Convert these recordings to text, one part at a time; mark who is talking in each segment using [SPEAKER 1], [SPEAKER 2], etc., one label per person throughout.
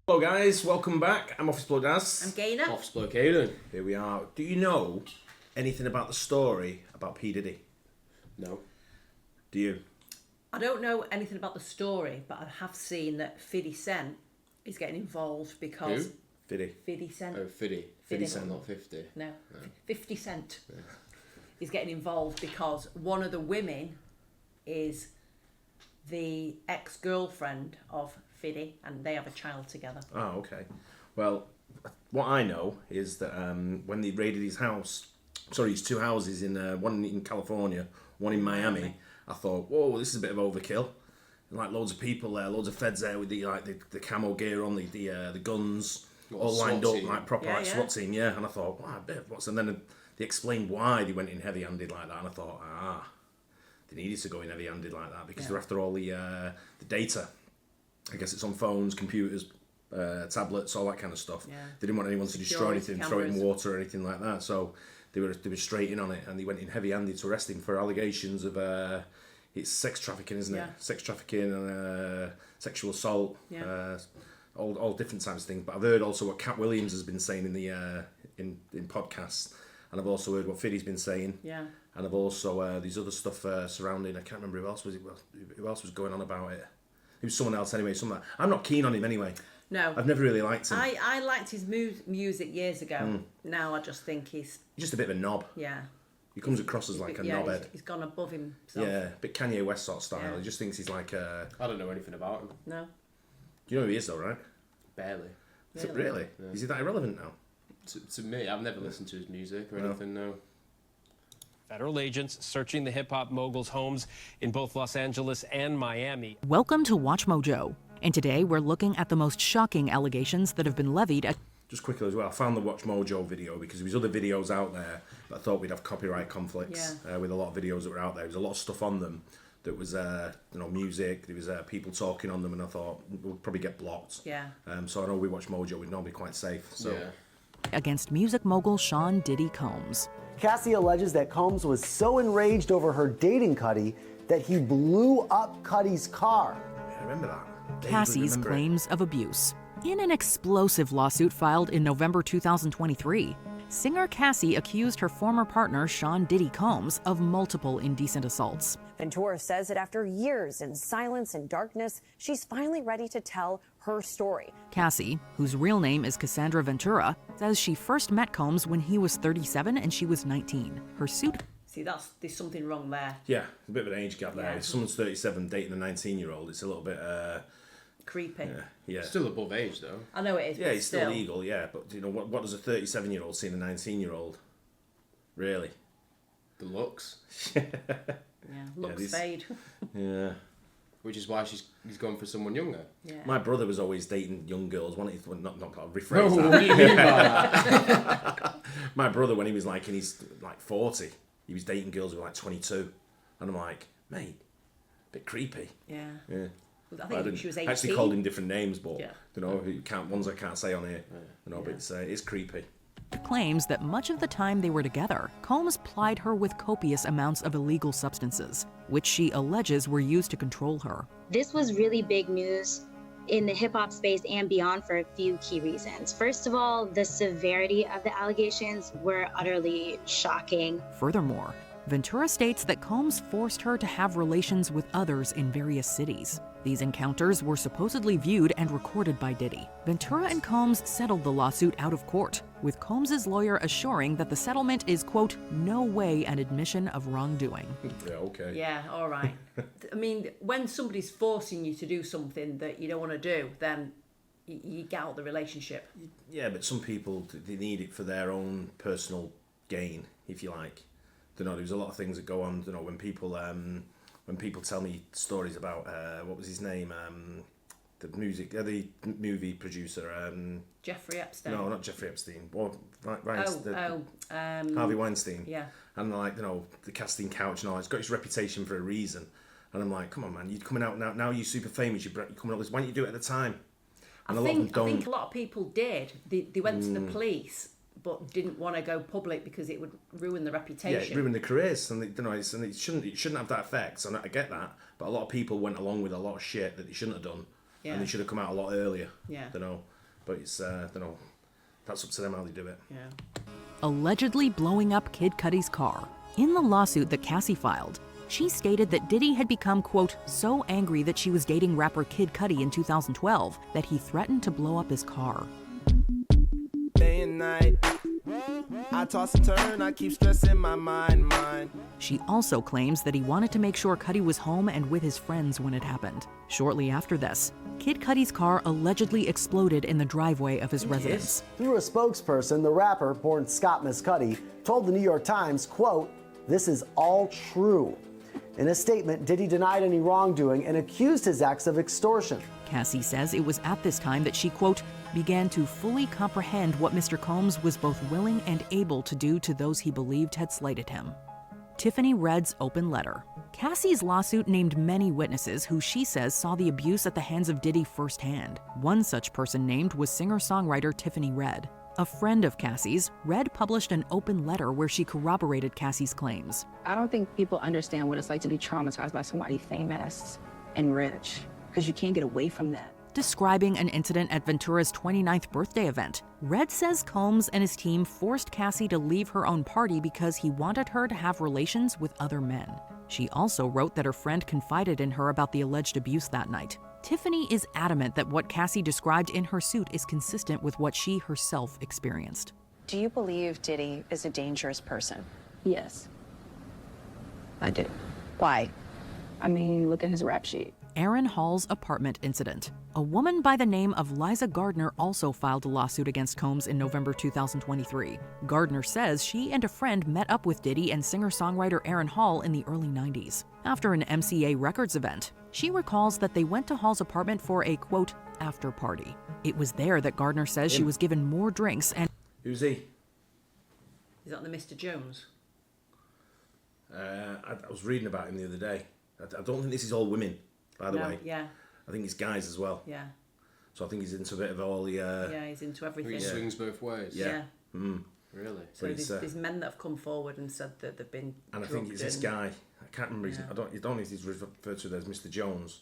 [SPEAKER 1] Hello guys, welcome back. I'm Office Bloke Daz.
[SPEAKER 2] I'm Gaynor.
[SPEAKER 3] Office Bloke Aidan.
[SPEAKER 1] Here we are. Do you know anything about the story about P. Diddy?
[SPEAKER 3] No.
[SPEAKER 1] Do you?
[SPEAKER 2] I don't know anything about the story, but I have seen that 50 Cent is getting involved because...
[SPEAKER 3] Who?
[SPEAKER 1] Diddy.
[SPEAKER 2] 50 Cent.
[SPEAKER 3] Oh, 50. 50 Cent, not 50.
[SPEAKER 2] No. 50 Cent is getting involved because one of the women is the ex-girlfriend of 50 and they have a child together.
[SPEAKER 1] Oh, okay. Well, what I know is that when they raided his house, his two houses, one in California, one in Miami, I thought, whoa, this is a bit of overkill. And, like loads of people there, loads of feds there with the camo gear on, the guns, all lined up like proper SWAT team, yeah. And I thought, wow, what's? And then they explained why they went in heavy-handed like that, and I thought, they needed to go in heavy-handed like that because they're after all the data. I guess it's on phones, computers, tablets, all that kind of stuff. Yeah. They didn't want anyone to destroy anything, throw it in water or anything like that. So they were straight in on it, and they went in heavy-handed to arrest him for allegations of it's sex trafficking, isn't it? Sex trafficking and sexual assault, all different types of things. But I've heard also what Cat Williams has been saying in the in podcasts, and I've also heard what Fiddy's been saying. Yeah. And I've also these other stuff surrounding. I can't remember who else was going on about it. It was someone else anyway. I'm not keen on him anyway.
[SPEAKER 2] No.
[SPEAKER 1] I've never really liked him.
[SPEAKER 2] I liked his music years ago. Now I just think he's
[SPEAKER 1] just a bit of a knob.
[SPEAKER 2] Yeah.
[SPEAKER 1] He comes across as like a knobhead.
[SPEAKER 2] He's gone above himself.
[SPEAKER 1] Yeah, a bit Kanye West sort of style. Yeah. He just thinks he's like a...
[SPEAKER 3] I don't know anything about him.
[SPEAKER 2] No.
[SPEAKER 1] You know who he is though, right?
[SPEAKER 3] Barely.
[SPEAKER 1] Really? Yeah. Is he that irrelevant now?
[SPEAKER 3] To me, I've never listened to his music or anything, no.
[SPEAKER 4] Federal agents searching the hip-hop mogul's homes in both Los Angeles and Miami.
[SPEAKER 5] Welcome to Watch Mojo, and today we're looking at the most shocking allegations that have been levied at...
[SPEAKER 1] Just quickly as well, I found the Watch Mojo video because there was other videos out there, but I thought we'd have copyright conflicts with a lot of videos that were out there. There was a lot of stuff on them that was, music, there was people talking on them, and I thought we'll probably get blocked. Yeah. So I know we Watch Mojo, we'd normally be quite safe. So. Yeah.
[SPEAKER 5] Against music mogul Sean Diddy Combs.
[SPEAKER 6] Cassie alleges that Combs was so enraged over her dating Cuddy that he blew up Cuddy's car.
[SPEAKER 1] Yeah, I remember that.
[SPEAKER 5] Cassie's claims of abuse. In an explosive lawsuit filed in November 2023, singer Cassie accused her former partner Sean Diddy Combs of multiple indecent assaults.
[SPEAKER 7] Ventura says that after years in silence and darkness, she's finally ready to tell her story.
[SPEAKER 5] Cassie, whose real name is Cassandra Ventura, says she first met Combs when he was 37 and she was 19. Her suit...
[SPEAKER 2] See, there's something wrong there.
[SPEAKER 1] Yeah, a bit of an age gap there. If someone's 37 dating a 19-year-old, it's a little bit...
[SPEAKER 2] creepy.
[SPEAKER 1] Yeah.
[SPEAKER 3] Still above age, though.
[SPEAKER 2] I know it is,
[SPEAKER 1] yeah, it's still legal, yeah. But, what does a 37-year-old see in a 19-year-old? Really?
[SPEAKER 3] The looks.
[SPEAKER 2] Looks fade.
[SPEAKER 1] Yeah.
[SPEAKER 3] Which is why he's gone for someone younger. Yeah.
[SPEAKER 1] My brother was always dating young girls. Not rephrase that.
[SPEAKER 3] What do you mean by that?
[SPEAKER 1] My brother, when he was in his 40, he was dating girls who were 22, and I'm like, mate, a bit creepy.
[SPEAKER 2] Yeah.
[SPEAKER 1] Yeah.
[SPEAKER 2] I think she was 18.
[SPEAKER 1] I actually called him different names, but ones I can't say on here. But it's creepy.
[SPEAKER 5] Claims that much of the time they were together, Combs plied her with copious amounts of illegal substances, which she alleges were used to control her.
[SPEAKER 8] This was really big news in the hip-hop space and beyond for a few key reasons. First of all, the severity of the allegations were utterly shocking.
[SPEAKER 5] Furthermore, Ventura states that Combs forced her to have relations with others in various cities. These encounters were supposedly viewed and recorded by Diddy. Ventura and Combs settled the lawsuit out of court, with Combs' lawyer assuring that the settlement is, quote, no way an admission of wrongdoing.
[SPEAKER 1] Yeah, okay.
[SPEAKER 2] Yeah, all right. I mean, when somebody's forcing you to do something that you don't want to do, then you get out the relationship.
[SPEAKER 1] Yeah, but some people, they need it for their own personal gain, if you like. There's a lot of things that go on, when people tell me stories about what was his name, the movie producer,
[SPEAKER 2] Jeffrey Epstein.
[SPEAKER 1] No, not Jeffrey Epstein. Harvey Weinstein.
[SPEAKER 2] Yeah.
[SPEAKER 1] And the casting couch and all. It's got its reputation for a reason. And I'm like, come on, man, you're coming out now. Now you're super famous. You're coming out with this. Why don't you do it at the time? And
[SPEAKER 2] I think a lot of people did. They went to the police, but didn't want to go public because it would ruin the reputation.
[SPEAKER 1] Yeah, it ruined their careers, and it shouldn't have that effect. So I get that, but a lot of people went along with a lot of shit that they shouldn't have done, and they should have come out a lot earlier. Yeah, But it's, I don't know, that's up to them how they do it.
[SPEAKER 2] Yeah.
[SPEAKER 5] Allegedly blowing up Kid Cudi's car. In the lawsuit that Cassie filed, she stated that Diddy had become, quote, so angry that she was dating rapper Kid Cudi in 2012 that he threatened to blow up his car.
[SPEAKER 9] Day and night, I toss and turn, I keep stressing my mind.
[SPEAKER 5] She also claims that he wanted to make sure Cudi was home and with his friends when it happened. Shortly after this, Kid Cudi's car allegedly exploded in the driveway of his residence.
[SPEAKER 6] Through a spokesperson, the rapper, born Scott Mescudi, told the New York Times, quote, "This is all true." In a statement, Diddy denied any wrongdoing and accused his ex of extortion.
[SPEAKER 5] Cassie says it was at this time that she, quote, began to fully comprehend what Mr. Combs was both willing and able to do to those he believed had slighted him. Tiffany Red's open letter. Cassie's lawsuit named many witnesses who she says saw the abuse at the hands of Diddy firsthand. One such person named was singer-songwriter Tiffany Red. A friend of Cassie's, Red published an open letter where she corroborated Cassie's claims.
[SPEAKER 10] I don't think people understand what it's like to be traumatized by somebody famous and rich, because you can't get away from that.
[SPEAKER 5] Describing an incident at Ventura's 29th birthday event, Red says Combs and his team forced Cassie to leave her own party because he wanted her to have relations with other men. She also wrote that her friend confided in her about the alleged abuse that night. Tiffany is adamant that what Cassie described in her suit is consistent with what she herself experienced.
[SPEAKER 7] Do you believe Diddy is a dangerous person?
[SPEAKER 10] Yes, I do.
[SPEAKER 7] Why?
[SPEAKER 10] I mean, look at his rap sheet.
[SPEAKER 5] Aaron Hall's apartment incident. A woman by the name of Liza Gardner also filed a lawsuit against Combs in November 2023. Gardner says she and a friend met up with Diddy and singer-songwriter Aaron Hall in the early 90s. After an MCA Records event, she recalls that they went to Hall's apartment for a, quote, after party. It was there that Gardner says she was given more drinks and...
[SPEAKER 1] Who's he?
[SPEAKER 2] Is that the Mr. Jones?
[SPEAKER 1] I was reading about him the other day. I don't think this is all women, by the way.
[SPEAKER 2] Yeah.
[SPEAKER 1] I think it's guys as well.
[SPEAKER 2] Yeah.
[SPEAKER 1] So I think he's into a bit of all the...
[SPEAKER 2] Yeah, he's into everything.
[SPEAKER 3] He swings both ways.
[SPEAKER 1] Yeah. Mm.
[SPEAKER 3] Really?
[SPEAKER 2] So there's men that have come forward and said that they've been
[SPEAKER 1] And I think it's this guy. I can't remember his... I don't know if he's referred to as Mr. Jones.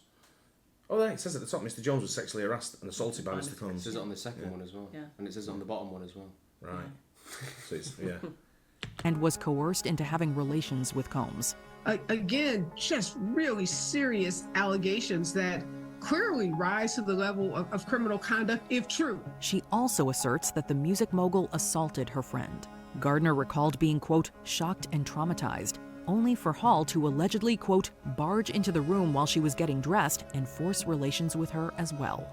[SPEAKER 1] Oh, there, it says at the top, Mr. Jones was sexually harassed and assaulted by Mr. Combs.
[SPEAKER 3] It says it on the second one as well.
[SPEAKER 2] Yeah.
[SPEAKER 3] And it says it on the bottom one as well.
[SPEAKER 1] Right. So it's, yeah.
[SPEAKER 5] and was coerced into having relations with Combs.
[SPEAKER 11] Again, just really serious allegations that clearly rise to the level of criminal conduct, if true.
[SPEAKER 5] She also asserts that the music mogul assaulted her friend. Gardner recalled being, quote, shocked and traumatized, only for Hall to allegedly, quote, barge into the room while she was getting dressed and force relations with her as well.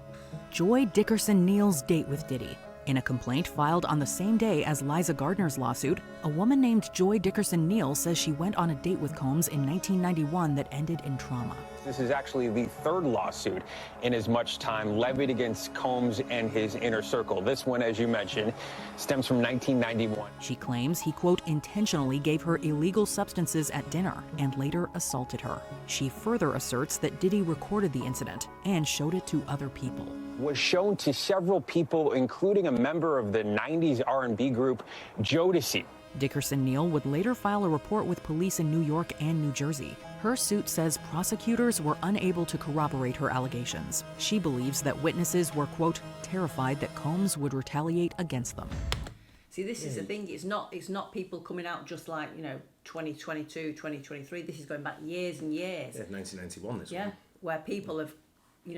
[SPEAKER 5] Joy Dickerson Neal's date with Diddy. In a complaint filed on the same day as Liza Gardner's lawsuit, a woman named Joy Dickerson Neal says she went on a date with Combs in 1991 that ended in trauma.
[SPEAKER 12] This is actually the third lawsuit in as much time levied against Combs and his inner circle. This one, as you mentioned, stems from 1991.
[SPEAKER 5] She claims he, quote, intentionally gave her illegal substances at dinner and later assaulted her. She further asserts that Diddy recorded the incident and showed it to other people.
[SPEAKER 12] Was shown to several people, including a member of the 90s R&B group Jodeci.
[SPEAKER 5] Dickerson Neal would later file a report with police in New York and New Jersey. Her suit says prosecutors were unable to corroborate her allegations. She believes that witnesses were, quote, terrified that Combs would retaliate against them.
[SPEAKER 2] See, this is the thing. It's not people coming out just like, 2022, 2023. This is going back years and years.
[SPEAKER 1] Yeah, 1991 this one.
[SPEAKER 2] Where people have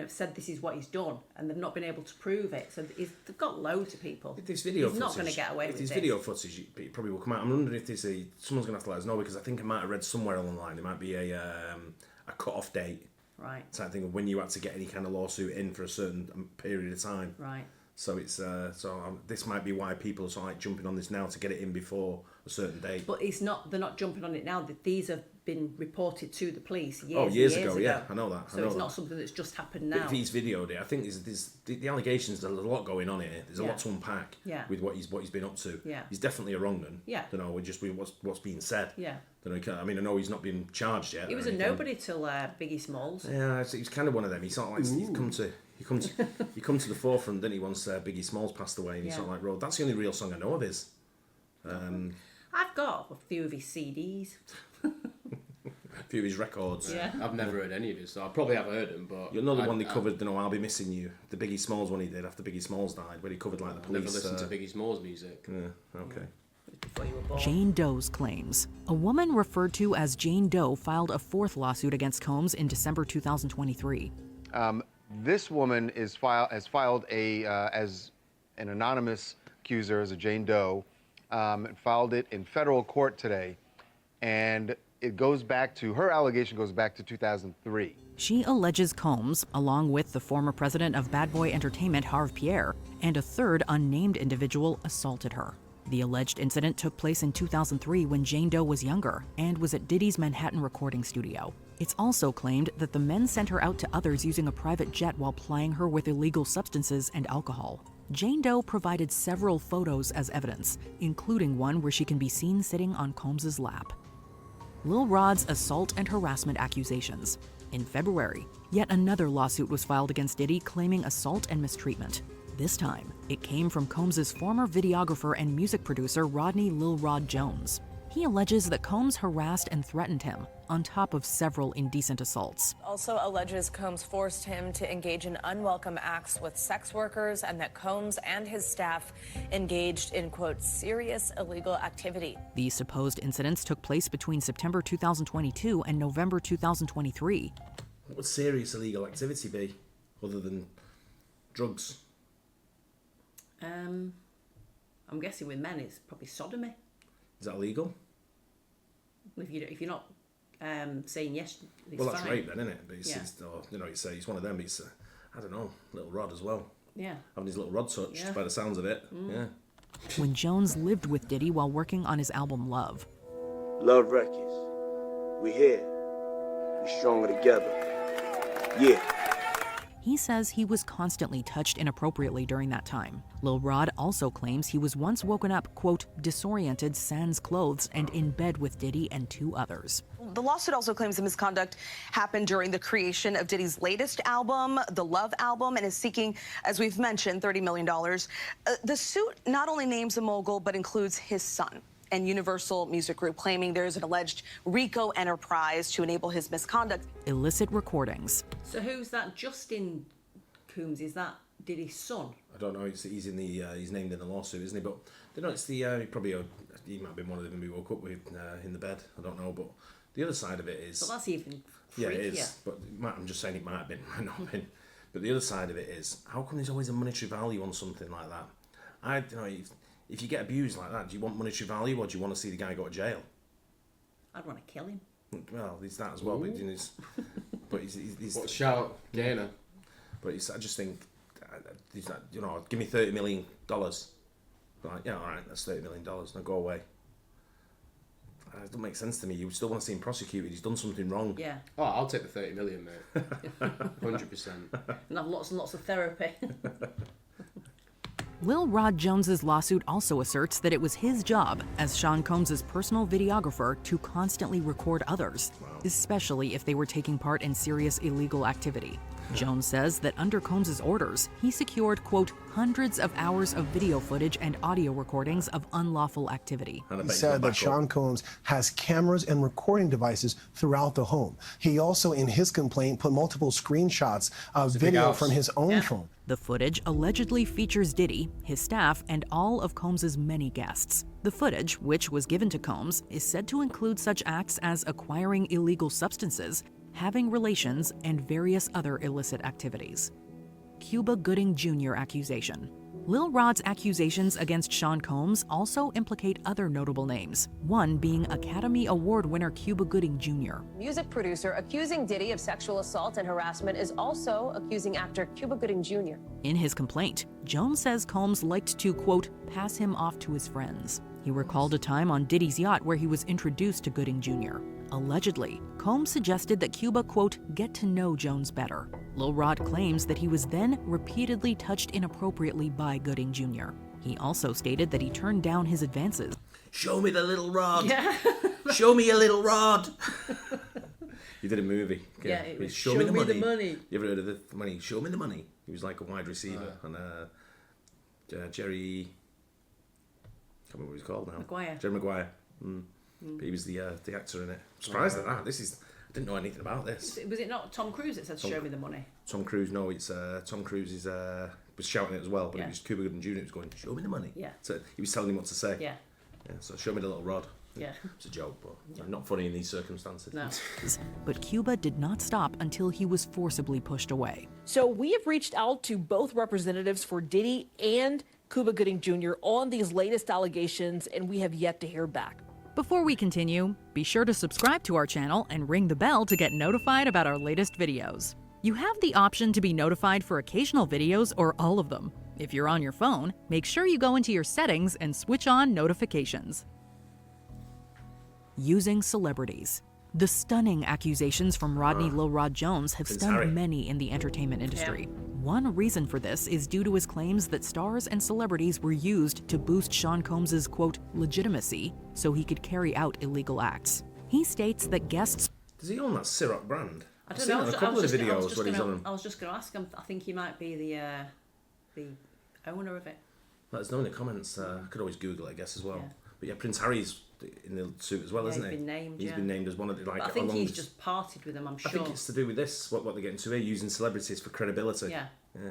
[SPEAKER 2] said this is what he's done, and they've not been able to prove it. So they've got loads of people.
[SPEAKER 1] If this video
[SPEAKER 2] he's not going to get away with this.
[SPEAKER 1] If this video footage, it probably will come out. I'm wondering if someone's going to have to let us know, because I think I might have read somewhere along the line there might be a cut-off date.
[SPEAKER 2] Right.
[SPEAKER 1] Type thing of when you had to get any kind of lawsuit in for a certain period of time.
[SPEAKER 2] Right.
[SPEAKER 1] So it's this might be why people are sort of like jumping on this now to get it in before a certain date.
[SPEAKER 2] But they're not jumping on it now. These have been reported to the police
[SPEAKER 1] years ago. Yeah, I know that.
[SPEAKER 2] So it's not something that's just happened now.
[SPEAKER 1] But if he's videoed it, I think there's the allegations. There's a lot going on here. There's a lot to unpack.
[SPEAKER 2] With
[SPEAKER 1] what he's been up to.
[SPEAKER 2] Yeah.
[SPEAKER 1] He's definitely a wrong'un.
[SPEAKER 2] Yeah.
[SPEAKER 1] What's being said.
[SPEAKER 2] Yeah.
[SPEAKER 1] I mean, I know he's not been charged yet.
[SPEAKER 2] He was a nobody till Biggie Smalls.
[SPEAKER 1] Yeah, he's kind of one of them. He's sort of like he come to the forefront, didn't he? Once Biggie Smalls passed away, and he's sort of like, that's the only real song I know of his.
[SPEAKER 2] I've got a few of his CDs.
[SPEAKER 1] few of his records.
[SPEAKER 2] Yeah.
[SPEAKER 3] I've never heard any of his, so I probably have heard him, but...
[SPEAKER 1] You'll know the one they covered, you know, I'll Be Missing You, the Biggie Smalls one he did after Biggie Smalls died, where he covered, like, the police...
[SPEAKER 3] Never listened to Biggie Smalls' music.
[SPEAKER 1] Yeah, okay.
[SPEAKER 2] Before you were born.
[SPEAKER 5] Jane Doe's claims. A woman referred to as Jane Doe filed a fourth lawsuit against Combs in December 2023.
[SPEAKER 13] This woman has filed as an anonymous accuser, as a Jane Doe, and filed it in federal court today. And it goes back to, her allegation goes back to 2003.
[SPEAKER 5] She alleges Combs, along with the former president of Bad Boy Entertainment, Harve Pierre, and a third unnamed individual assaulted her. The alleged incident took place in 2003 when Jane Doe was younger and was at Diddy's Manhattan recording studio. It's also claimed that the men sent her out to others using a private jet while plying her with illegal substances and alcohol. Jane Doe provided several photos as evidence, including one where she can be seen sitting on Combs's lap. Lil Rod's assault and harassment accusations. In February, yet another lawsuit was filed against Diddy claiming assault and mistreatment. This time, it came from Combs's former videographer and music producer Rodney Lil Rod Jones. He alleges that Combs harassed and threatened him, on top of several indecent assaults.
[SPEAKER 14] Also alleges Combs forced him to engage in unwelcome acts with sex workers and that Combs and his staff engaged in, quote, serious illegal activity.
[SPEAKER 5] These supposed incidents took place between September 2022 and November 2023.
[SPEAKER 1] What would serious illegal activity be, other than drugs?
[SPEAKER 2] I'm guessing with men it's probably sodomy.
[SPEAKER 1] Is that illegal?
[SPEAKER 2] If you're not saying yes, it's
[SPEAKER 1] Well, that's
[SPEAKER 2] fine.
[SPEAKER 1] rape then, isn't it? But it's,
[SPEAKER 2] Yeah.
[SPEAKER 1] you know, it's one of them. It's I don't know, Little Rod as well.
[SPEAKER 2] Yeah.
[SPEAKER 1] Having his little rod touched by the sounds of it. Yeah.
[SPEAKER 5] When Jones lived with Diddy while working on his album Love.
[SPEAKER 15] Love Records. We here. We stronger together. Yeah.
[SPEAKER 5] He says he was constantly touched inappropriately during that time. Lil Rod also claims he was once woken up, quote, disoriented, sans clothes, and in bed with Diddy and two others.
[SPEAKER 14] The lawsuit also claims the misconduct happened during the creation of Diddy's latest album, the Love album, and is seeking, as we've mentioned, $30 million. The suit not only names the mogul, but includes his son and Universal Music Group, claiming there is an alleged RICO enterprise to enable his misconduct.
[SPEAKER 5] Illicit recordings.
[SPEAKER 2] So who's that? Justin Combs, is that Diddy's son?
[SPEAKER 1] I don't know. He's in the he's named in the lawsuit, isn't he? But you know, it's the he might have been one of them we woke up with in the bed. I don't know, but the other side of it is.
[SPEAKER 2] But that's even freakier.
[SPEAKER 1] Yeah, it is. But I'm just saying it might have been, might not have been. But the other side of it is, how come there's always a monetary value on something like that? If you get abused like that, do you want monetary value or do you want to see the guy go to jail?
[SPEAKER 2] I'd want to kill him.
[SPEAKER 1] Well, there's that as well. But he's
[SPEAKER 3] What shout, Gaynor?
[SPEAKER 1] But I just think, you know, give me $30 million. Like, yeah, all right, that's $30 million. Now go away. It doesn't make sense to me. You still want to see him prosecuted. He's done something wrong.
[SPEAKER 2] Yeah.
[SPEAKER 3] Oh, I'll take the 30 million, mate. 100%.
[SPEAKER 2] And have lots and lots of therapy.
[SPEAKER 5] Lil Rod Jones's lawsuit also asserts that it was his job as Sean Combs's personal videographer to constantly record others, especially if they were taking part in serious illegal activity. Jones says that under Combs's orders, he secured, quote, hundreds of hours of video footage and audio recordings of unlawful activity.
[SPEAKER 16] He said that Sean Combs has cameras and recording devices throughout the home. He also, in his complaint, put multiple screenshots of video from his own phone.
[SPEAKER 5] The footage allegedly features Diddy, his staff, and all of Combs's many guests. The footage, which was given to Combs, is said to include such acts as acquiring illegal substances, having relations, and various other illicit activities. Cuba Gooding Jr. accusation. Lil Rod's accusations against Sean Combs also implicate other notable names, one being Academy Award winner Cuba Gooding Jr.
[SPEAKER 17] Music producer accusing Diddy of sexual assault and harassment is also accusing actor Cuba Gooding Jr.
[SPEAKER 5] In his complaint, Jones says Combs liked to, quote, pass him off to his friends. He recalled a time on Diddy's yacht where he was introduced to Gooding Jr. Allegedly, Combs suggested that Cuba, quote, get to know Jones better. Lil Rod claims that he was then repeatedly touched inappropriately by Gooding Jr. He also stated that he turned down his advances.
[SPEAKER 1] Show me the little rod. Yeah. Show me your little rod. He did a movie.
[SPEAKER 2] Yeah, it was
[SPEAKER 1] Show me the money. You ever heard of the money? Show me the money. He was like a wide receiver. And Jerry... I can't remember what he's called now.
[SPEAKER 2] Maguire.
[SPEAKER 1] Jerry Maguire. But he was the actor in it. I'm surprised at that. I didn't know anything about this.
[SPEAKER 2] Was it not Tom Cruise that said, show me the money?
[SPEAKER 1] Tom Cruise, no, it's Tom Cruise was shouting it as well, but it was Cuba Gooding Jr. who was going, show me the money.
[SPEAKER 2] Yeah.
[SPEAKER 1] So he was telling him what to say.
[SPEAKER 2] Yeah.
[SPEAKER 1] Yeah, so show me the little rod.
[SPEAKER 2] Yeah.
[SPEAKER 1] It's a joke, but not funny in these circumstances.
[SPEAKER 2] No.
[SPEAKER 5] But Cuba did not stop until he was forcibly pushed away.
[SPEAKER 18] So we have reached out to both representatives for Diddy and Cuba Gooding Jr. on these latest allegations, and we have yet to hear back.
[SPEAKER 5] Before we continue, be sure to subscribe to our channel and ring the bell to get notified about our latest videos. You have the option to be notified for occasional videos or all of them. If you're on your phone, make sure you go into your settings and switch on notifications. Using celebrities. The stunning accusations from Rodney Lil Rod Jones have stunned many in the entertainment industry. One reason for this is due to his claims that stars and celebrities were used to boost Sean Combs' quote, legitimacy, so he could carry out illegal acts. He states that guests...
[SPEAKER 1] Does he own that Ciroc brand?
[SPEAKER 2] I don't know.
[SPEAKER 1] I've seen a couple of videos where he's on them.
[SPEAKER 2] I was just going to ask him. I think he might be the owner of it.
[SPEAKER 1] Let us know in the comments. I could always Google it, I guess, as well.
[SPEAKER 2] Yeah.
[SPEAKER 1] But yeah, Prince Harry's in the suit as well, isn't he?
[SPEAKER 2] He's been named.
[SPEAKER 1] He's been named as one of the
[SPEAKER 2] I think he's just parted with them. I'm sure.
[SPEAKER 1] I think it's to do with this. What they're getting to here, using celebrities for credibility.
[SPEAKER 2] Yeah.
[SPEAKER 1] Yeah.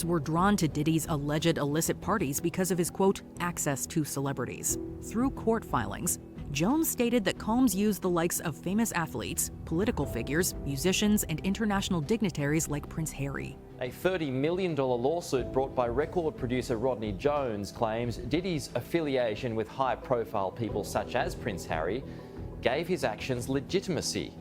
[SPEAKER 5] Were drawn to Diddy's alleged illicit parties because of his quote, access to celebrities. Through court filings, Jones stated that Combs used the likes of famous athletes, political figures, musicians, and international dignitaries like Prince Harry.
[SPEAKER 19] A $30 million lawsuit brought by record producer Rodney Jones claims Diddy's affiliation with high-profile people such as Prince Harry gave his actions legitimacy.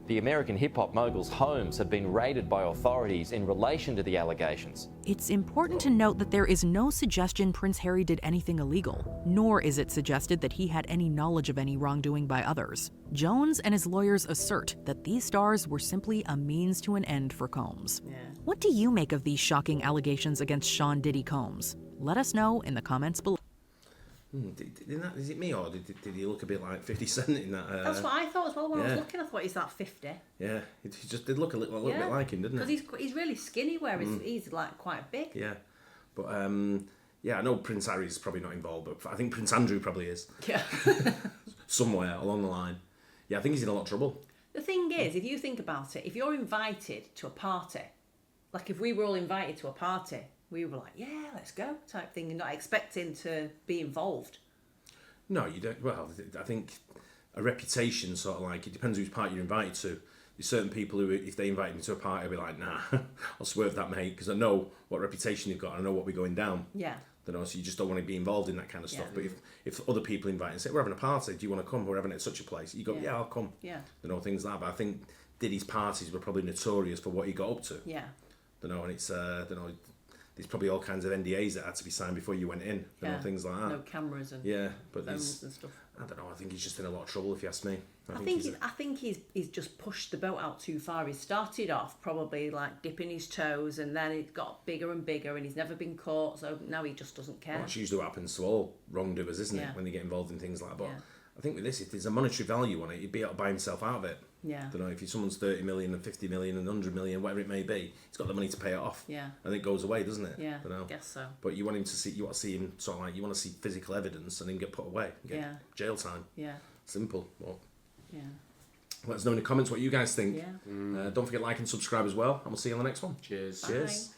[SPEAKER 19] The American hip-hop mogul's homes have been raided by authorities in relation to the allegations.
[SPEAKER 5] It's important to note that there is no suggestion Prince Harry did anything illegal, nor is it suggested that he had any knowledge of any wrongdoing by others. Jones and his lawyers assert that these stars were simply a means to an end for Combs.
[SPEAKER 2] Yeah.
[SPEAKER 5] What do you make of these shocking allegations against Sean Diddy Combs? Let us know in the comments below.
[SPEAKER 1] Is it me, or did he look a bit like 50 Cent in that?
[SPEAKER 2] That's what I thought as well when I was looking. I thought he's that 50.
[SPEAKER 1] Yeah, he just did look a little bit like him, didn't he?
[SPEAKER 2] Because he's really skinny, whereas he's like quite big.
[SPEAKER 1] Yeah, but I know Prince Harry's probably not involved, but I think Prince Andrew probably is.
[SPEAKER 2] Yeah.
[SPEAKER 1] Somewhere along the line. Yeah, I think he's in a lot of trouble.
[SPEAKER 2] The thing is, if you think about it, if you're invited to a party, like if we were all invited to a party, we were like, yeah, let's go, type thing, and not expecting to be involved.
[SPEAKER 1] No, you don't. Well, I think a reputation sort of like, it depends whose party you're invited to. There's certain people who, if they invite me to a party, I'll be like, nah, I'll swerve that, mate, because I know what reputation you've got, and I know what we're going down.
[SPEAKER 2] Yeah.
[SPEAKER 1] You know, so you just don't want to be involved in that kind of stuff. But if other people invite and say, we're having a party, do you want to come? We're having it at such a place. You go, yeah, I'll come.
[SPEAKER 2] Yeah.
[SPEAKER 1] You know, things like that. But I think Diddy's parties were probably notorious for what he got up to.
[SPEAKER 2] Yeah.
[SPEAKER 1] You know, and it's, you know, there's probably all kinds of NDAs that had to be signed before you went in. You know, things like that.
[SPEAKER 2] No cameras and
[SPEAKER 1] but
[SPEAKER 2] phones and stuff.
[SPEAKER 1] I don't know. I think he's just in a lot of trouble, if you ask me.
[SPEAKER 2] I think he's just pushed the boat out too far. He started off probably like dipping his toes, and then it got bigger and bigger, and he's never been caught. So now he just doesn't care.
[SPEAKER 1] Well, that's usually what happens to all wrongdoers, isn't it? When they get involved in things like that. But I think with this, if there's a monetary value on it, he'd be able to buy himself out of it.
[SPEAKER 2] Yeah.
[SPEAKER 1] I don't know, if someone's 30 million and 50 million and 100 million, whatever it may be, he's got the money to pay it off.
[SPEAKER 2] Yeah.
[SPEAKER 1] And it goes away, doesn't it?
[SPEAKER 2] Yeah.
[SPEAKER 1] I don't know.
[SPEAKER 2] I guess so.
[SPEAKER 1] But you want him to see, you want to see him sort of like, you want to see physical evidence and then get put away, get jail time.
[SPEAKER 2] Yeah.
[SPEAKER 1] Simple. But
[SPEAKER 2] yeah.
[SPEAKER 1] Let us know in the comments what you guys think.
[SPEAKER 2] Yeah.
[SPEAKER 1] Don't forget to like and subscribe as well, and we'll see you on the next one.
[SPEAKER 3] Cheers.
[SPEAKER 1] Cheers.
[SPEAKER 2] Bye.